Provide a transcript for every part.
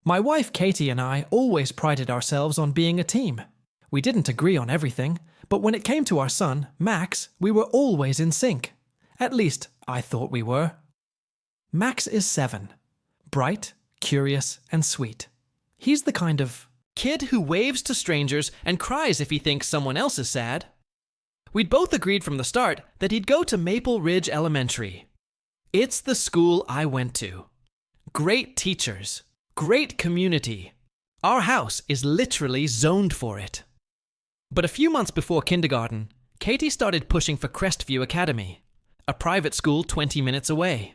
My wife Katie and I always prided ourselves on being a team. We didn't agree on everything, but when it came to our son, Max, we were always in sync. At least, I thought we were. Max is 7. Bright, curious, and sweet. He's the kind of kid who waves to strangers and cries if he thinks someone else is sad. We'd both agreed from the start that he'd go to Maple Ridge Elementary. It's the school I went to. Great teachers. Great community. Our house is literally zoned for it. But a few months before kindergarten, Katie started pushing for Crestview Academy, a private school 20 minutes away.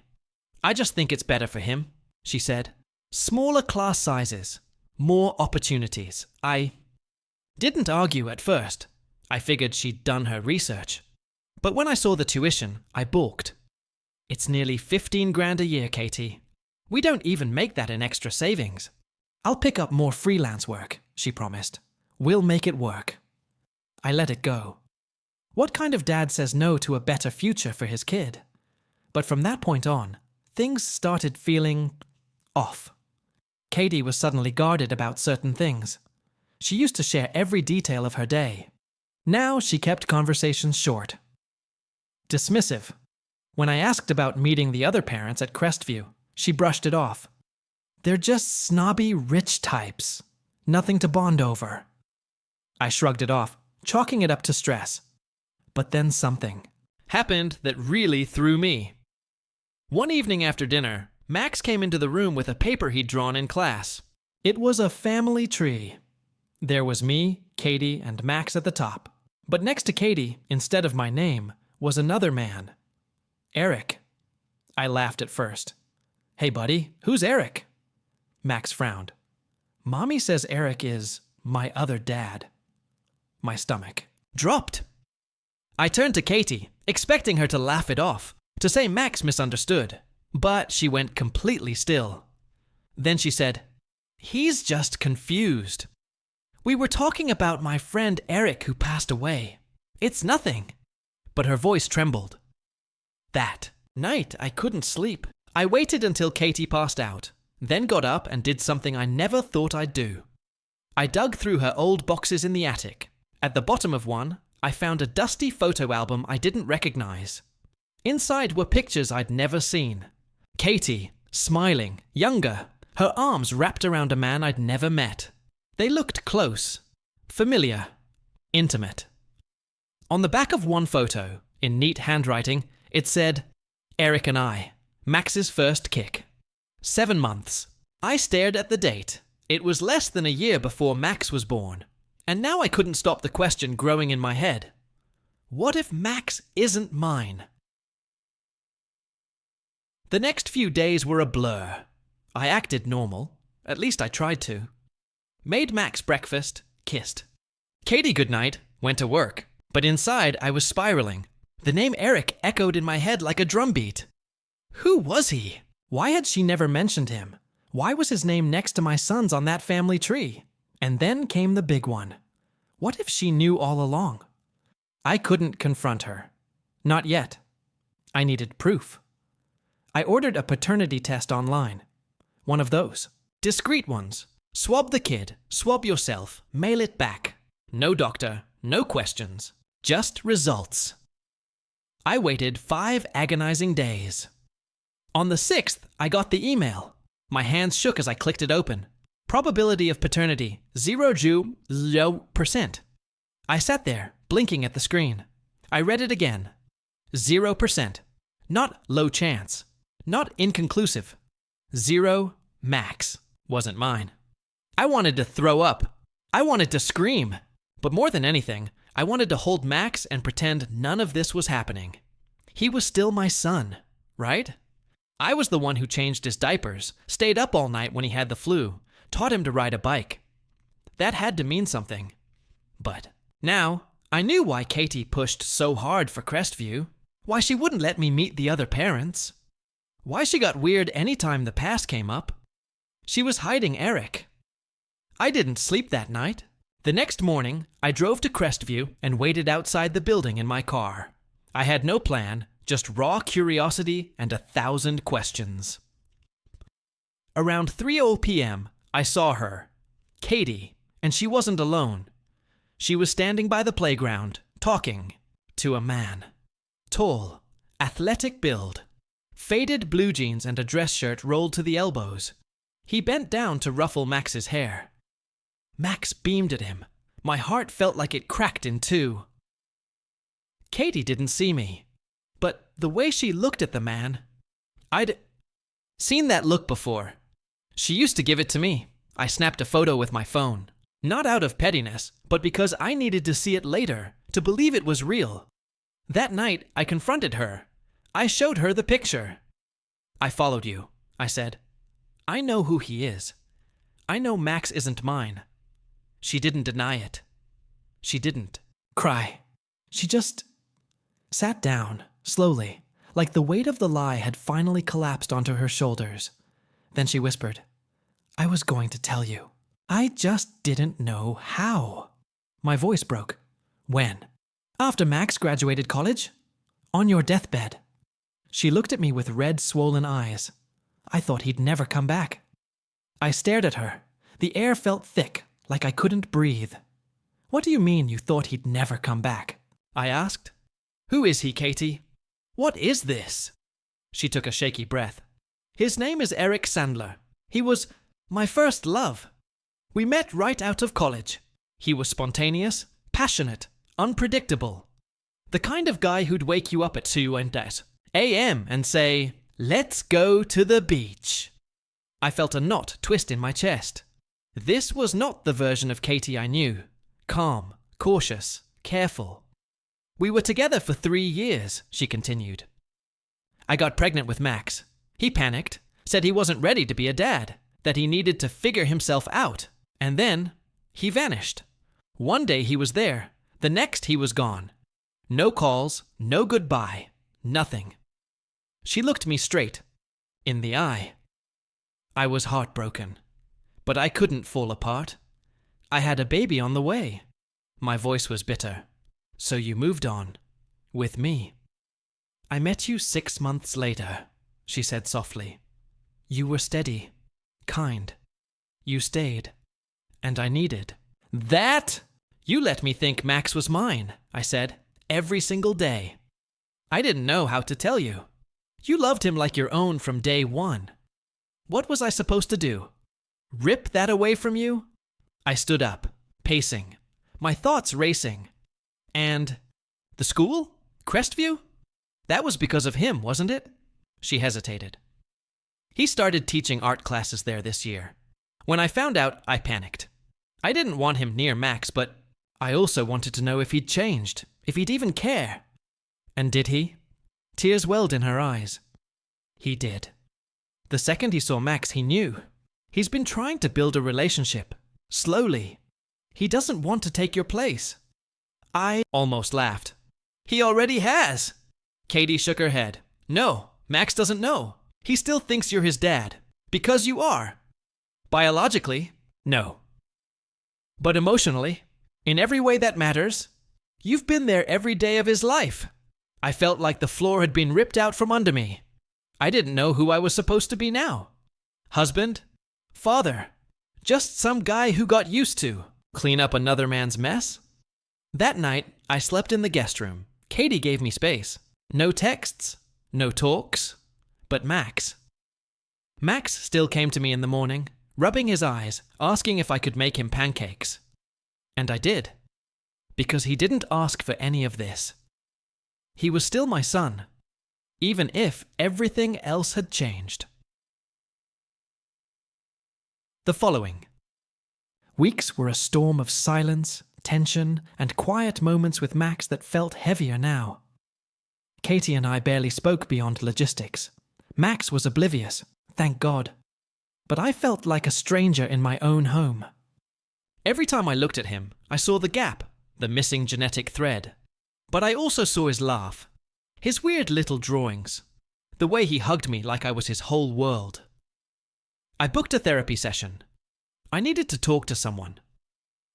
I just think it's better for him, she said. Smaller class sizes, more opportunities. I didn't argue at first. I figured she'd done her research. But when I saw the tuition, I balked. It's nearly 15 grand a year, Katie. We don't even make that in extra savings. I'll pick up more freelance work, she promised. We'll make it work. I let it go. What kind of dad says no to a better future for his kid? But from that point on, things started feeling off. Katie was suddenly guarded about certain things. She used to share every detail of her day. Now she kept conversations short. Dismissive. When I asked about meeting the other parents at Crestview, she brushed it off. They're just snobby, rich types. Nothing to bond over. I shrugged it off, chalking it up to stress. But then something happened that really threw me. One evening after dinner, Max came into the room with a paper he'd drawn in class. It was a family tree. There was me, Katie, and Max at the top. But next to Katie, instead of my name, was another man. Eric. I laughed at first. Hey buddy, who's Eric? Max frowned. Mommy says Eric is my other dad. My stomach dropped. I turned to Katie, expecting her to laugh it off, to say Max misunderstood. But she went completely still. Then she said, he's just confused. We were talking about my friend Eric who passed away. It's nothing. But her voice trembled. That night I couldn't sleep. I waited until Katie passed out, then got up and did something I never thought I'd do. I dug through her old boxes in the attic. At the bottom of one, I found a dusty photo album I didn't recognize. Inside were pictures I'd never seen. Katie, smiling, younger, her arms wrapped around a man I'd never met. They looked close, familiar, intimate. On the back of one photo, in neat handwriting, it said, Eric and I. Max's first kick. 7 months. I stared at the date. It was less than a year before Max was born. And now I couldn't stop the question growing in my head. What if Max isn't mine? The next few days were a blur. I acted normal. At least I tried to. Made Max breakfast, kissed. Katie goodnight, went to work. But inside I was spiraling. The name Eric echoed in my head like a drumbeat. Who was he? Why had she never mentioned him? Why was his name next to my son's on that family tree? And then came the big one. What if she knew all along? I couldn't confront her. Not yet. I needed proof. I ordered a paternity test online. One of those. Discreet ones. Swab the kid, swab yourself, mail it back. No doctor, no questions. Just results. I waited 5 agonizing days. On the 6th, I got the email. My hands shook as I clicked it open. Probability of paternity, 0%. I sat there, blinking at the screen. I read it again. 0%. Not low chance. Not inconclusive. 0 max. Wasn't mine. I wanted to throw up. I wanted to scream. But more than anything, I wanted to hold Max and pretend none of this was happening. He was still my son, right? I was the one who changed his diapers, stayed up all night when he had the flu, taught him to ride a bike. That had to mean something. But now, I knew why Katie pushed so hard for Crestview, why she wouldn't let me meet the other parents, why she got weird anytime the past came up. She was hiding Eric. I didn't sleep that night. The next morning, I drove to Crestview and waited outside the building in my car. I had no plan, just raw curiosity and 1,000 questions. Around 3:00 p.m., I saw her, Katie, and she wasn't alone. She was standing by the playground, talking to a man. Tall, athletic build, faded blue jeans and a dress shirt rolled to the elbows. He bent down to ruffle Max's hair. Max beamed at him. My heart felt like it cracked in two. Katie didn't see me, but the way she looked at the man, I'd seen that look before. She used to give it to me. I snapped a photo with my phone. Not out of pettiness, but because I needed to see it later, to believe it was real. That night, I confronted her. I showed her the picture. I followed you, I said. I know who he is. I know Max isn't mine. She didn't deny it. She didn't cry. She just sat down, slowly, like the weight of the lie had finally collapsed onto her shoulders. Then she whispered, I was going to tell you. I just didn't know how. My voice broke. When? After Max graduated college? On your deathbed. She looked at me with red, swollen eyes. I thought he'd never come back. I stared at her. The air felt thick, like I couldn't breathe. What do you mean you thought he'd never come back? I asked. Who is he, Katie? What is this? She took a shaky breath. His name is Eric Sandler. He was my first love. We met right out of college. He was spontaneous, passionate, unpredictable. The kind of guy who'd wake you up at 2 a.m. and say, let's go to the beach. I felt a knot twist in my chest. This was not the version of Katie I knew. Calm, cautious, careful. We were together for 3 years, she continued. I got pregnant with Max. He panicked, said he wasn't ready to be a dad, that he needed to figure himself out. And then, he vanished. One day he was there, the next he was gone. No calls, no goodbye, nothing. She looked me straight, in the eye. I was heartbroken, but I couldn't fall apart. I had a baby on the way. My voice was bitter. So you moved on, with me. I met you 6 months later, she said softly. You were steady, kind. You stayed. And I needed that. You let me think Max was mine, I said, every single day. I didn't know how to tell you. You loved him like your own from day one. What was I supposed to do? Rip that away from you? I stood up, pacing, my thoughts racing. And the school? Crestview? That was because of him, wasn't it? She hesitated. He started teaching art classes there this year. When I found out, I panicked. I didn't want him near Max, but I also wanted to know if he'd changed, if he'd even care. And did he? Tears welled in her eyes. He did. The second he saw Max, he knew. He's been trying to build a relationship, slowly. He doesn't want to take your place. I almost laughed. He already has. Katie shook her head. No, Max doesn't know. He still thinks you're his dad, because you are. Biologically, no. But emotionally, in every way that matters, you've been there every day of his life. I felt like the floor had been ripped out from under me. I didn't know who I was supposed to be now. Husband? Father? Just some guy who got used to clean up another man's mess? That night, I slept in the guest room. Katie gave me space. No texts, no talks, but Max. Max still came to me in the morning, rubbing his eyes, asking if I could make him pancakes. And I did, because he didn't ask for any of this. He was still my son, even if everything else had changed. The following. Weeks were a storm of silence, tension, and quiet moments with Max that felt heavier now. Katie and I barely spoke beyond logistics. Max was oblivious, thank God. But I felt like a stranger in my own home. Every time I looked at him, I saw the gap, the missing genetic thread. But I also saw his laugh, his weird little drawings, the way he hugged me like I was his whole world. I booked a therapy session. I needed to talk to someone.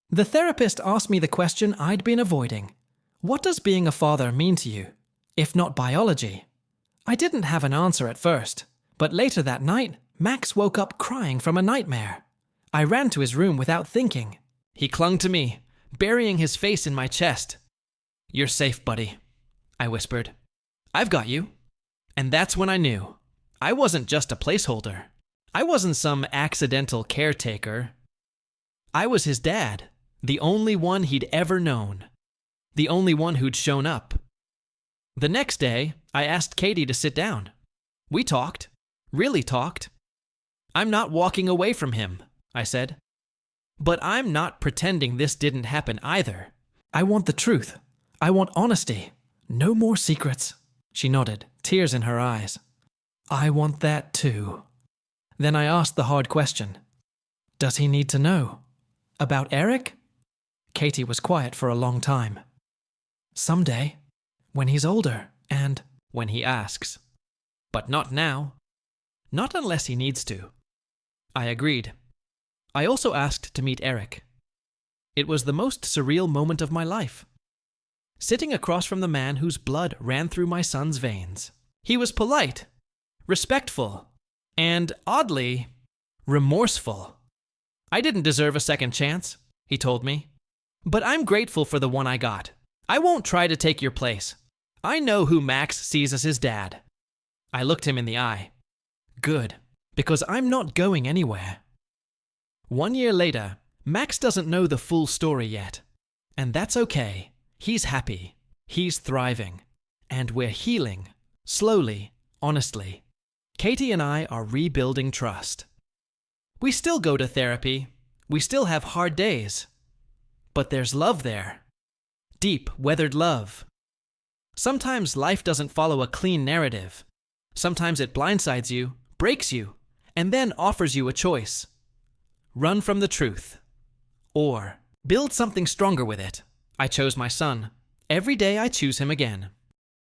The therapist asked me the question I'd been avoiding. What does being a father mean to you, if not biology? I didn't have an answer at first, but later that night, Max woke up crying from a nightmare. I ran to his room without thinking. He clung to me, burying his face in my chest. "You're safe, buddy," I whispered. "I've got you." And that's when I knew. I wasn't just a placeholder. I wasn't some accidental caretaker. I was his dad, the only one he'd ever known. The only one who'd shown up. The next day, I asked Katie to sit down. We talked. Really talked. "I'm not walking away from him," I said. "But I'm not pretending this didn't happen either. I want the truth. I want honesty. No more secrets." She nodded, tears in her eyes. "I want that too." Then I asked the hard question. "Does he need to know? About Eric?" Katie was quiet for a long time. "Someday, when he's older, and when he asks. But not now. Not unless he needs to." I agreed. I also asked to meet Eric. It was the most surreal moment of my life. Sitting across from the man whose blood ran through my son's veins. He was polite, respectful, and oddly, remorseful. "I didn't deserve a second chance," he told me. "But I'm grateful for the one I got. I won't try to take your place. I know who Max sees as his dad." I looked him in the eye. "Good, because I'm not going anywhere." 1 year later, Max doesn't know the full story yet. And that's okay. He's happy. He's thriving. And we're healing. Slowly, honestly. Katie and I are rebuilding trust. We still go to therapy. We still have hard days. But there's love there. Deep, weathered love. Sometimes life doesn't follow a clean narrative. Sometimes it blindsides you, breaks you, and then offers you a choice. Run from the truth. Or build something stronger with it. I chose my son. Every day I choose him again.